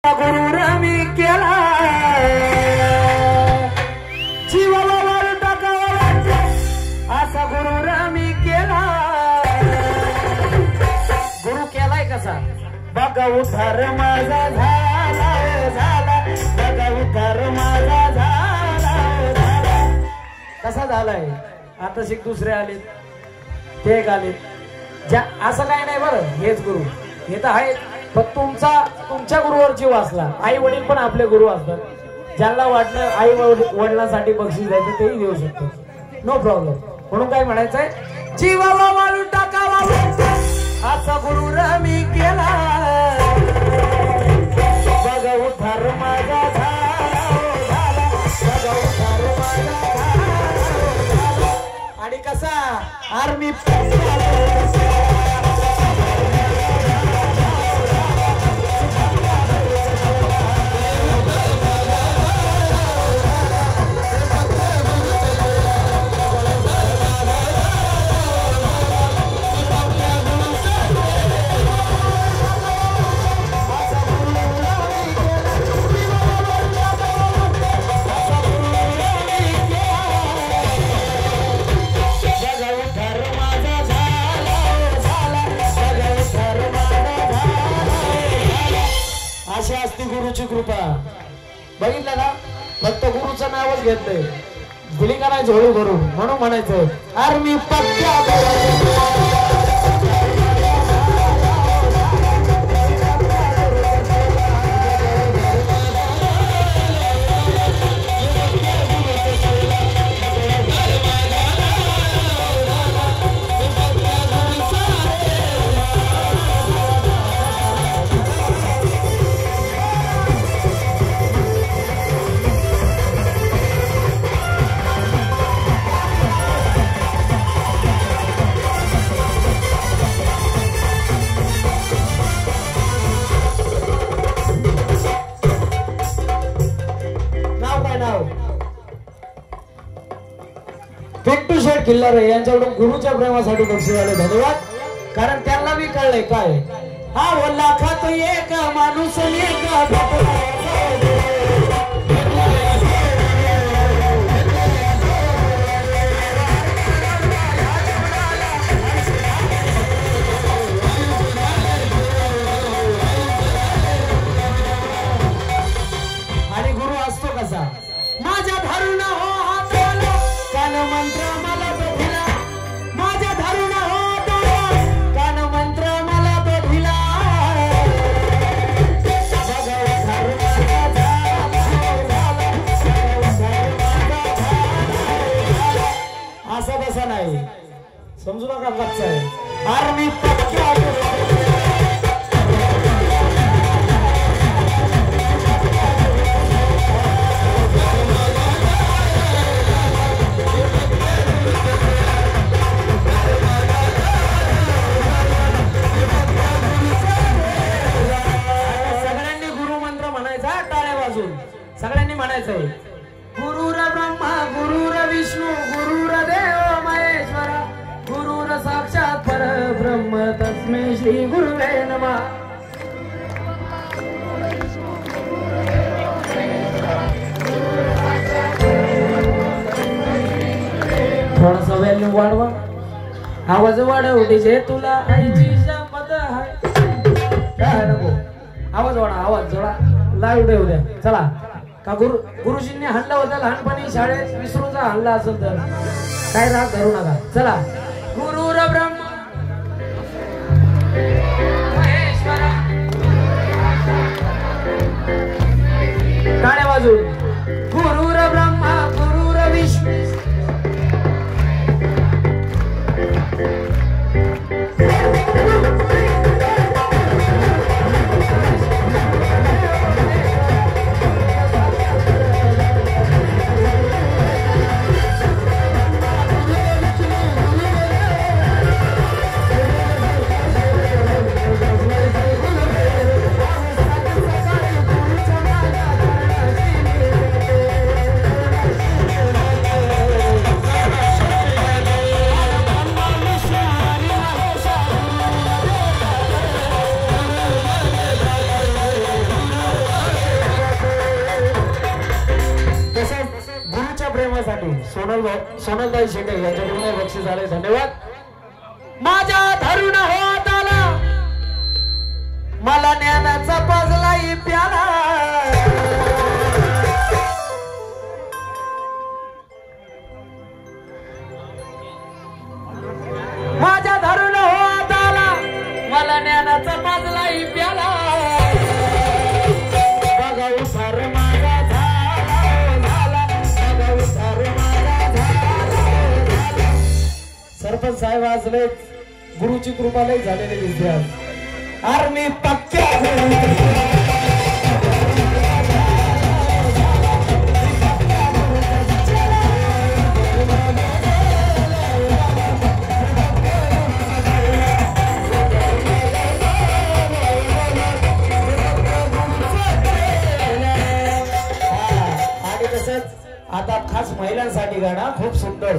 गुरुर मी केला जीवाला वाळू टाकावा असा गुरुर मी केला। गुरु केलाय कसा बघा उद्धार माझा झाला झाला बघा उद्धार माझा झाला कसा झालाय। आता शिक दुसरे आले ते एक आले ज्या असं काय नाही बरं हेच गुरु हे तर आहे पण तुमच्या गुरुवर जीव असला आई वडील पण आपले गुरु असतात ज्यांना वाटलं आई वडिलांसाठी बक्षीस द्यायचं तेही देऊ शकतो नो प्रॉब्लेम। म्हणून काय म्हणायचंय जीवाला वाळू टाकावा असा गुरुर मी केला बघा उद्धार माझा झाला बघा उद्धार माझा झाला। आणि कसा आर्मी अशी असते गुरुची कृपा बघितलं का फक्त गुरुचं नावच घेतलंय गुली का नाही झोळी भरून म्हणून म्हणायचं आर्मी पक्क्या पिंटू शेठ किल्लारे यांच्याकडून गुरुच्या प्रेमासाठी बक्षीस आले धन्यवाद। कारण त्यांना बी कळलंय काय हा लाखात एक माणूस आणि गुरु असतो कसा माझ्या धरून हो कान मंत्र मला बधिला माझ्या धरून हो कान मंत्र मला बधिला असं बसा नाही समजू नका कच्चा आहे आर्मी सगळ्यांनी म्हणायचंय गुरुर ब्रह्मा गुरुर विष्णू गुरुर देव महेश्वर गुरुर साक्षात परब्रह्म तस्मै श्री गुरुवे नमः। थोडासा व्हॅल्यूम वाढवा आवाज वाढव डीजे तुला आईची शपथ आहे काय नको आवाज वाढा आवाज जोडा लाईव्ह देऊ द्या चला का गुरुजींनी हाणलं होतं लहानपणी शाळेत विसरूचा हाणला असेल तर काय राग धरू नका चला गुरुर ब्रह्मा महेश्वर टाळ्या वाजून गुरुर ब्रह्मा गुरुर विष्णू गाण्यासाठी सोनलबाई शेटे यांच्याकडून बक्षीस आले. धन्यवाद. माझ्या धरून होत आला मला ज्ञानाचा पाजलाई प्याला. माझ्या धरून होत आला मला ज्ञानाचा पाजलाई प्याला. बघा उतार माझा झाला बघा उतार माझा झाला. सरपंच साहेब आज लय गुरुची कृपा लय झालेली दिसते आज. आर्मी पक्क्या आणि तसंच आता खास महिलांसाठी गाणं खूप सुंदर